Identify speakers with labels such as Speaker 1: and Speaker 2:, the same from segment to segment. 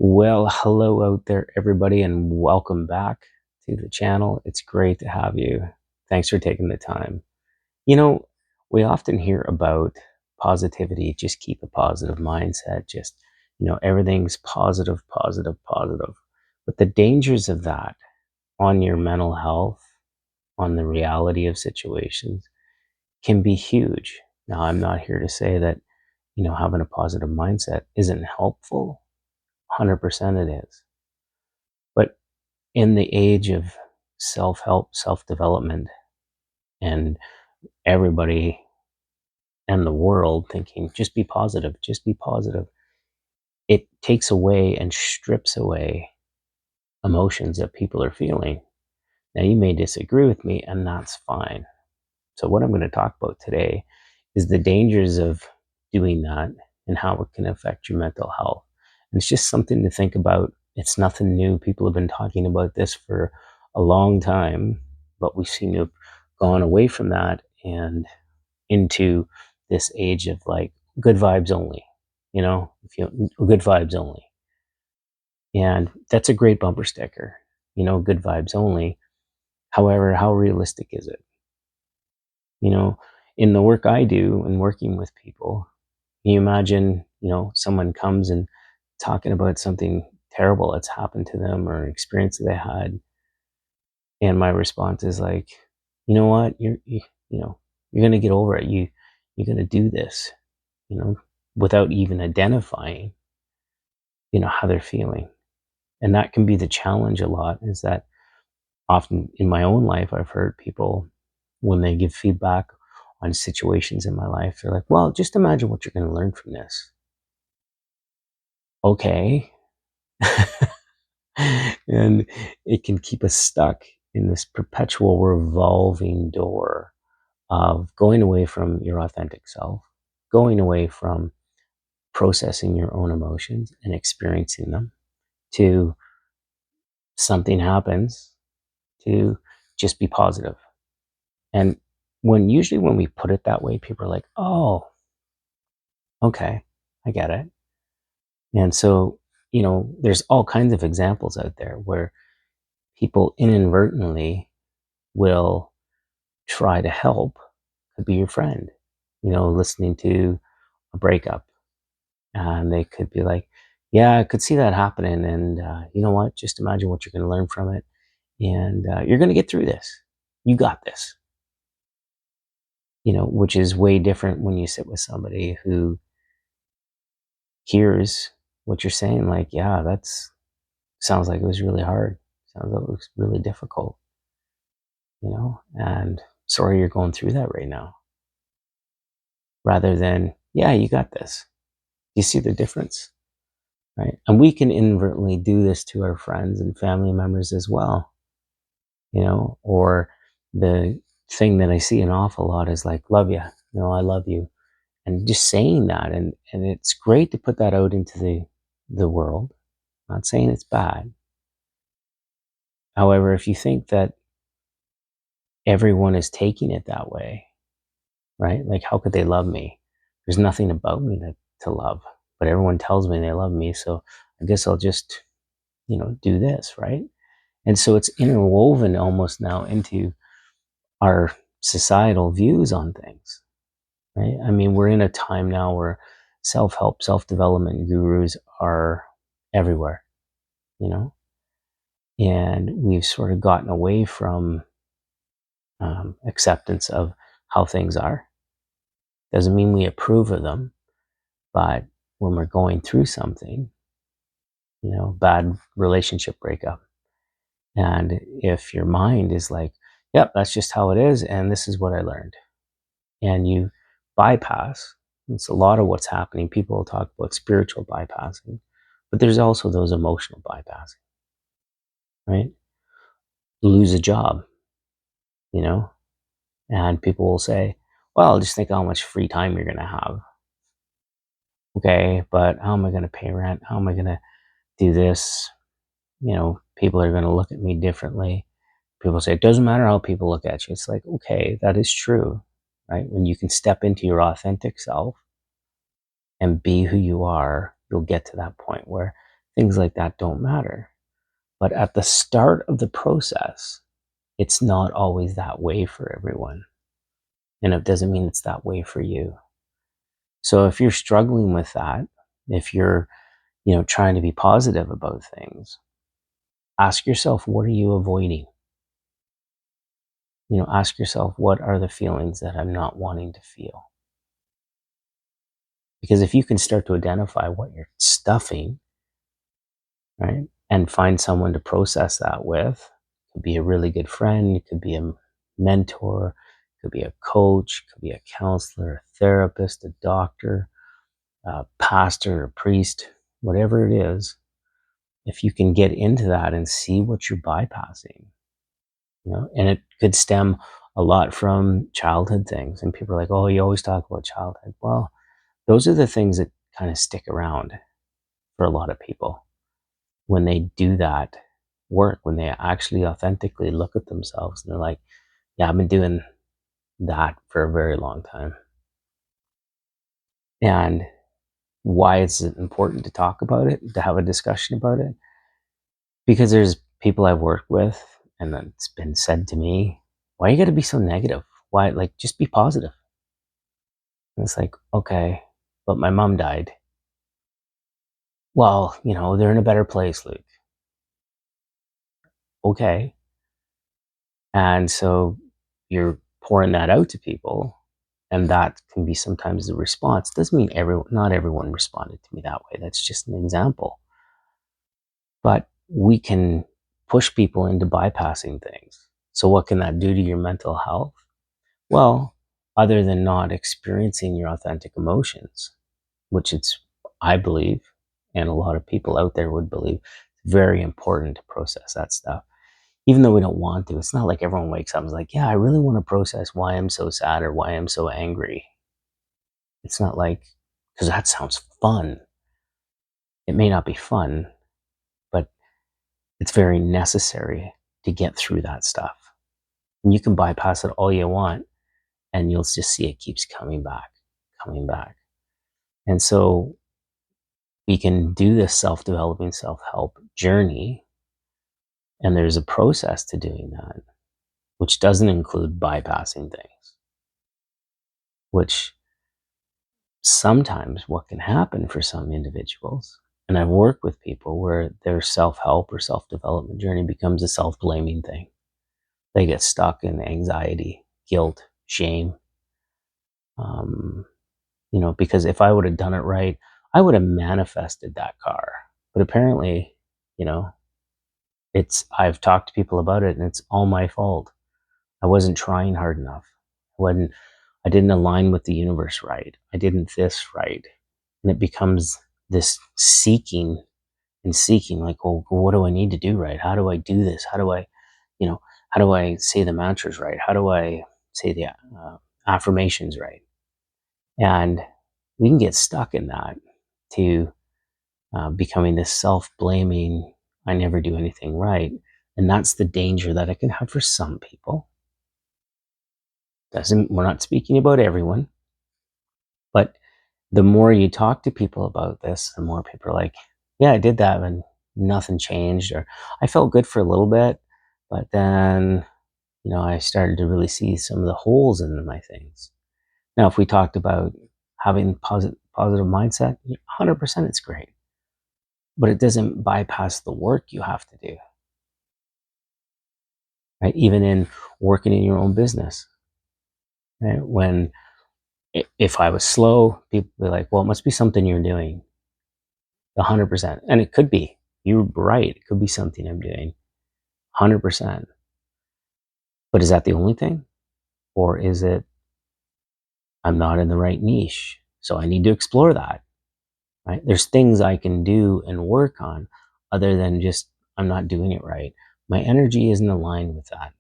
Speaker 1: Well, hello out there, everybody, and welcome back to the channel. It's great to have you. Thanks for taking the time. You know, we often hear about positivity, just keep a positive mindset, everything's positive, positive, positive. But the dangers of that on your mental health, on the reality of situations, can be huge. Now, I'm not here to say that, having a positive mindset isn't helpful. 100% it is. But in the age of self-help, self-development, and everybody and the world thinking, just be positive, it takes away and strips away emotions that people are feeling. Now, you may disagree with me, and that's fine. So, what I'm going to talk about today is the dangers of doing that and how it can affect your mental health. And it's just something to think about. It's nothing new. People have been talking about this for a long time, but we seem to have gone away from that and into this age of like good vibes only, if you good vibes only. And that's a great bumper sticker, good vibes only. However, how realistic is it? you know, in the work I do and working with people, you imagine, someone comes and talking about something terrible that's happened to them or an experience that they had. And my response is like, you know what, you're going to get over it. You're going to do this, you know, without even identifying, how they're feeling. And that can be the challenge a lot, is that often in my own life, I've heard people, when they give feedback on situations in my life, they're like, well, just imagine what you're going to learn from this. Okay. And it can keep us stuck in this perpetual revolving door of going away from your authentic self, going away from processing your own emotions and experiencing them, to something happens, to just be positive. And usually when we put it that way, people are like, oh, okay, I get it. And so, there's all kinds of examples out there where people inadvertently will try to help, could be your friend, listening to a breakup. And they could be like, yeah, I could see that happening. And you know what? Just imagine what you're going to learn from it. And you're going to get through this. You got this, which is way different when you sit with somebody who hears what you're saying. Like, yeah, that's sounds like it was really hard. Sounds like it was really difficult, and sorry you're going through that right now. Rather than, yeah, you got this. You see the difference, right? And we can inadvertently do this to our friends and family members as well, or the thing that I see an awful lot is like, love you, I love you. And just saying that, and it's great to put that out into the world. I'm not saying it's bad. However, if you think that everyone is taking it that way, right? Like, how could they love me? There's nothing about me to love, but everyone tells me they love me. So I guess I'll just, do this, right? And so it's interwoven almost now into our societal views on things, right? I mean, we're in a time now where self-help, self-development gurus are everywhere, you know, and we've sort of gotten away from acceptance of how things are. Doesn't mean we approve of them, but when we're going through something, bad relationship breakup, and if your mind is like, yep, that's just how it is, and this is what I learned, and you bypass, it's a lot of what's happening. People talk about spiritual bypassing, but there's also those emotional bypassing, right? Lose a job, you know, and people will say, well, just think how much free time you're going to have. Okay, but how am I going to pay rent? How am I going to do this? People are going to look at me differently. People say, it doesn't matter how people look at you. It's like, okay, that is true, right? When you can step into your authentic self and be who you are, you'll get to that point where things like that don't matter. But at the start of the process, it's not always that way for everyone. And it doesn't mean it's that way for you. So if you're struggling with that, if you're, trying to be positive about things, ask yourself, what are you avoiding? Ask yourself, what are the feelings that I'm not wanting to feel? Because if you can start to identify what you're stuffing, right, and find someone to process that with, it could be a really good friend, it could be a mentor, it could be a coach, it could be a counselor, a therapist, a doctor, a pastor, a priest, whatever it is. If you can get into that and see what you're bypassing, and it could stem a lot from childhood things. And people are like, oh, you always talk about childhood. Well, those are the things that kind of stick around for a lot of people when they do that work, when they actually authentically look at themselves and they're like, yeah, I've been doing that for a very long time. And why it's important to talk about it, to have a discussion about it, because there's people I've worked with and it's been said to me, why you got to be so negative? Why, like, just be positive. And it's like, okay, but my mom died. Well, they're in a better place, Luke. Okay. And so you're pouring that out to people, and that can be sometimes the response. Doesn't mean not everyone responded to me that way. That's just an example. But we can push people into bypassing things. So what can that do to your mental health? Well, other than not experiencing your authentic emotions, which I believe, and a lot of people out there would believe, it's very important to process that stuff. Even though we don't want to, it's not like everyone wakes up and is like, yeah, I really want to process why I'm so sad or why I'm so angry. It's not like, because that sounds fun. It may not be fun, but it's very necessary to get through that stuff. And you can bypass it all you want, and you'll just see it keeps coming back, coming back. And so we can do this self-developing, self-help journey, and there's a process to doing that, which doesn't include bypassing things, which sometimes what can happen for some individuals, and I've worked with people where their self-help or self-development journey becomes a self-blaming thing. They get stuck in anxiety, guilt, shame. Um, because if I would have done it right, I would have manifested that car. But apparently, you know, I've talked to people about it and it's all my fault. I wasn't trying hard enough. I didn't align with the universe right. I didn't this right. And it becomes this seeking and seeking, like, well, what do I need to do right? How do I do this? You know, how do I say the mantras right? How do I say the affirmations right? And we can get stuck in that to becoming this self-blaming, I never do anything right. And that's the danger that it can have for some people. We're not speaking about everyone, but the more you talk to people about this, the more people are like, yeah, I did that and nothing changed, or I felt good for a little bit, but then, I started to really see some of the holes in my things. Now, if we talked about having positive mindset, 100% it's great, but it doesn't bypass the work you have to do, right? Even in working in your own business, right? If I was slow, people would be like, well, it must be something you're doing. 100%. And it could be. You're right. It could be something I'm doing. 100%. But is that the only thing? Or is it I'm not in the right niche? So I need to explore that, right? There's things I can do and work on other than just I'm not doing it right. My energy isn't aligned with that.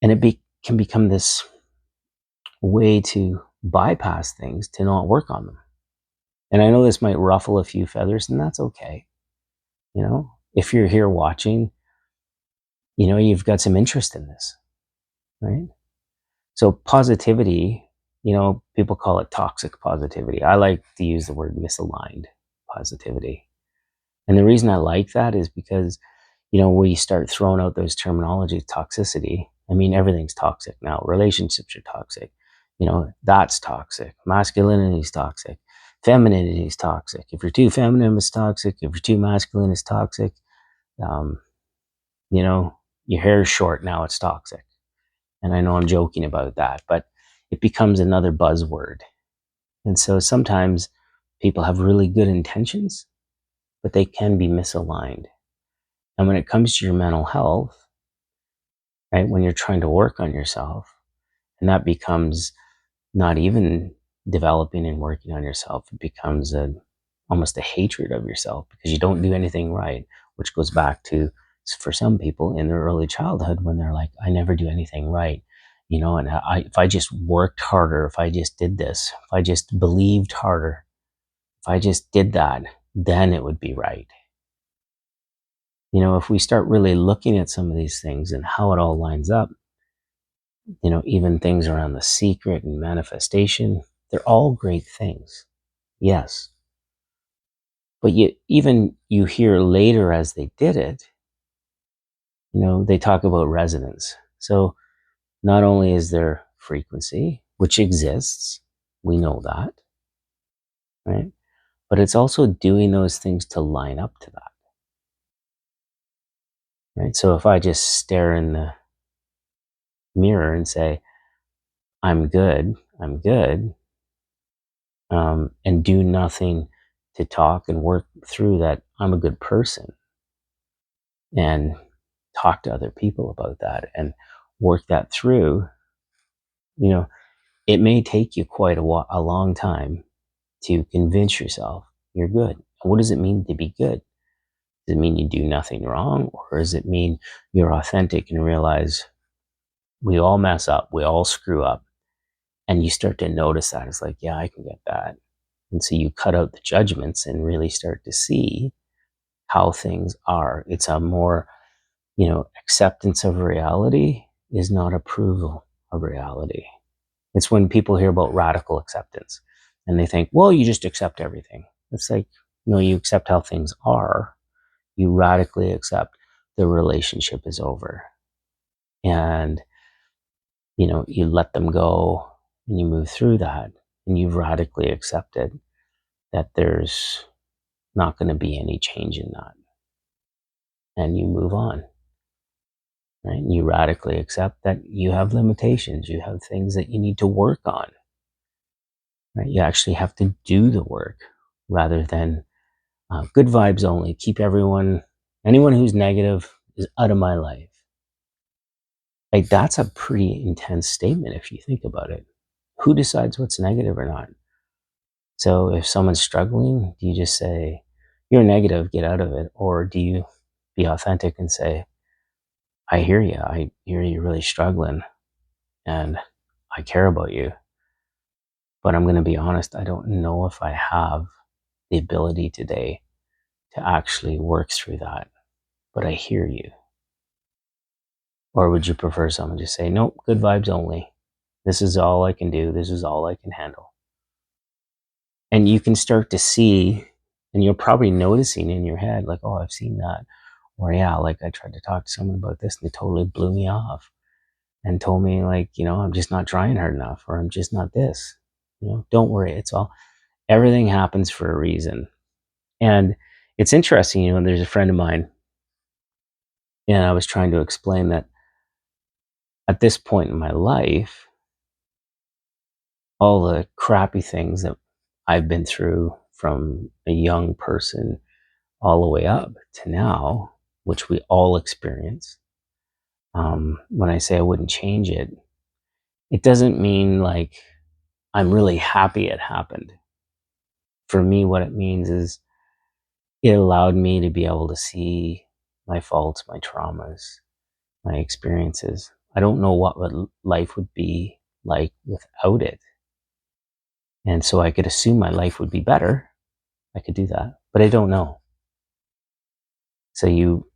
Speaker 1: And can become this way to bypass things, to not work on them. And I know this might ruffle a few feathers, and that's okay. If you're here watching, you've got some interest in this, right? So positivity, people call it toxic positivity. I like to use the word misaligned positivity. And the reason I like that is because, we start throwing out those terminologies, toxicity. I mean, everything's toxic now. Relationships are toxic. That's toxic. Masculinity is toxic. Femininity is toxic. If you're too feminine, it's toxic. If you're too masculine, it's toxic. Um, you know, your hair is short now, it's toxic. And I know I'm joking about that, but it becomes another buzzword. And so sometimes people have really good intentions, but they can be misaligned. And when it comes to your mental health, right, when you're trying to work on yourself, and that becomes not even developing and working on yourself, it becomes almost a hatred of yourself because you don't do anything right, which goes back to, for some people in their early childhood, when they're like, I never do anything right. And if I just worked harder, if I just did this, if I just believed harder, if I just did that, then it would be right. If we start really looking at some of these things and how it all lines up, even things around the secret and manifestation, they're all great things. Yes. But you hear later as they did it, they talk about resonance. So not only is there frequency, which exists, we know that, right? But it's also doing those things to line up to that, right? So if I just stare in the mirror and say, I'm good, and do nothing to talk and work through that I'm a good person, and talk to other people about that and work that through, you know, it may take you quite a long time to convince yourself you're good. What does it mean to be good? Does it mean you do nothing wrong? Or does it mean you're authentic and realize we all mess up, we all screw up? And you start to notice that. It's like, yeah, I can get that. And so you cut out the judgments and really start to see how things are. It's a more, acceptance of reality is not approval of reality. It's when people hear about radical acceptance and they think, well, you just accept everything. It's like, no, you accept how things are. You radically accept the relationship is over. And, you let them go and you move through that and you've radically accepted that there's not going to be any change in that. And you move on, right? And you radically accept that you have limitations. You have things that you need to work on, right? You actually have to do the work rather than good vibes only. Keep anyone who's negative is out of my life. Like, that's a pretty intense statement if you think about it. Who decides what's negative or not? So if someone's struggling, do you just say, you're negative, get out of it? Or do you be authentic and say, I hear you. I hear you're really struggling and I care about you. But I'm going to be honest, I don't know if I have the ability today to actually work through that. But I hear you. Or would you prefer someone to say, nope, good vibes only. This is all I can do. This is all I can handle. And you can start to see, and you're probably noticing in your head, like, oh, I've seen that. Or, yeah, like I tried to talk to someone about this and they totally blew me off and told me, like, I'm just not trying hard enough, or I'm just not this. Don't worry. Everything happens for a reason. And it's interesting, there's a friend of mine, and I was trying to explain that at this point in my life, all the crappy things that I've been through from a young person all the way up to now, which we all experience. When I say I wouldn't change it, it doesn't mean like I'm really happy it happened. For me, what it means is it allowed me to be able to see my faults, my traumas, my experiences. I don't know what life would be like without it. And so I could assume my life would be better. I could do that, but I don't know. So you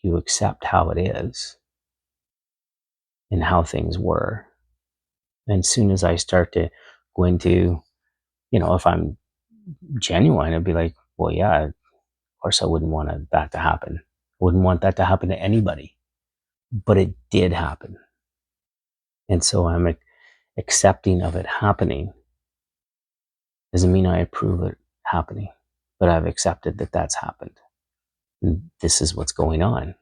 Speaker 1: accept how it is and how things were. And as soon as I start to go into, if I'm genuine, I'd be like, well, yeah, of course, I wouldn't want that to happen. I wouldn't want that to happen to anybody, but it did happen. And so I'm accepting of it happening. Doesn't mean I approve it happening, but I've accepted that that's happened. And this is what's going on.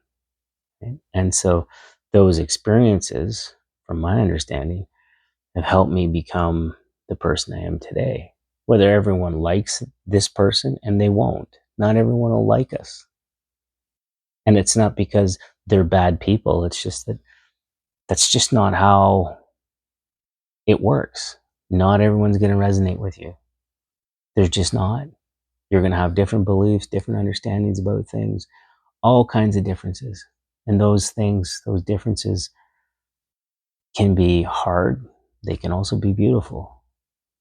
Speaker 1: Right? And so those experiences, from my understanding, have helped me become the person I am today. Whether everyone likes this person, and they won't. Not everyone will like us. And it's not because they're bad people. It's just that that's just not how it works. Not everyone's going to resonate with you. They're just not. You're going to have different beliefs, different understandings about things, all kinds of differences. And those things, those differences can be hard. They can also be beautiful,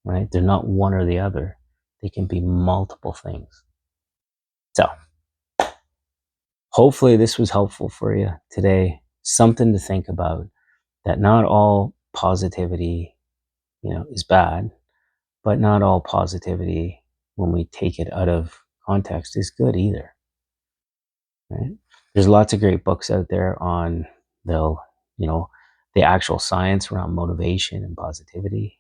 Speaker 1: right? They're not one or the other. They can be multiple things. So hopefully this was helpful for you today. Something to think about, that not all positivity, is bad, but not all positivity, when we take it out of context, is good either. Right? There's lots of great books out there on the, the actual science around motivation and positivity.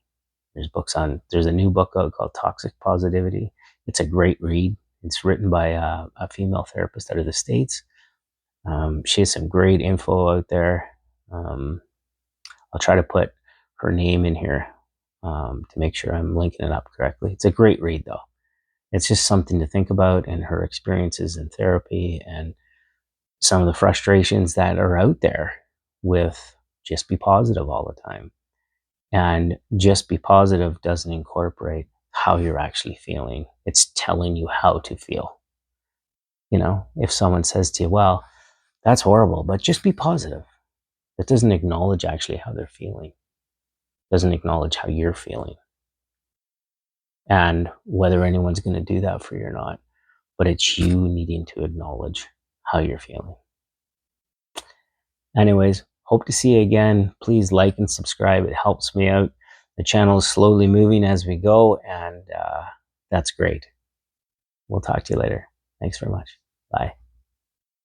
Speaker 1: There's a new book out called Toxic Positivity. It's a great read. It's written by a female therapist out of the States. She has some great info out there. I'll try to put her name in here to make sure I'm linking it up correctly. It's a great read, though. It's just something to think about, and her experiences in therapy and some of the frustrations that are out there with just be positive all the time. And just be positive doesn't incorporate how you're actually feeling. It's telling you how to feel. If someone says to you, well, that's horrible, but just be positive. That doesn't acknowledge actually how they're feeling. Doesn't acknowledge how you're feeling. And whether anyone's going to do that for you or not, but it's you needing to acknowledge how you're feeling. Anyways, hope to see you again. Please like and subscribe. It helps me out. The channel is slowly moving as we go, and that's great. We'll talk to you later. Thanks very much. Bye.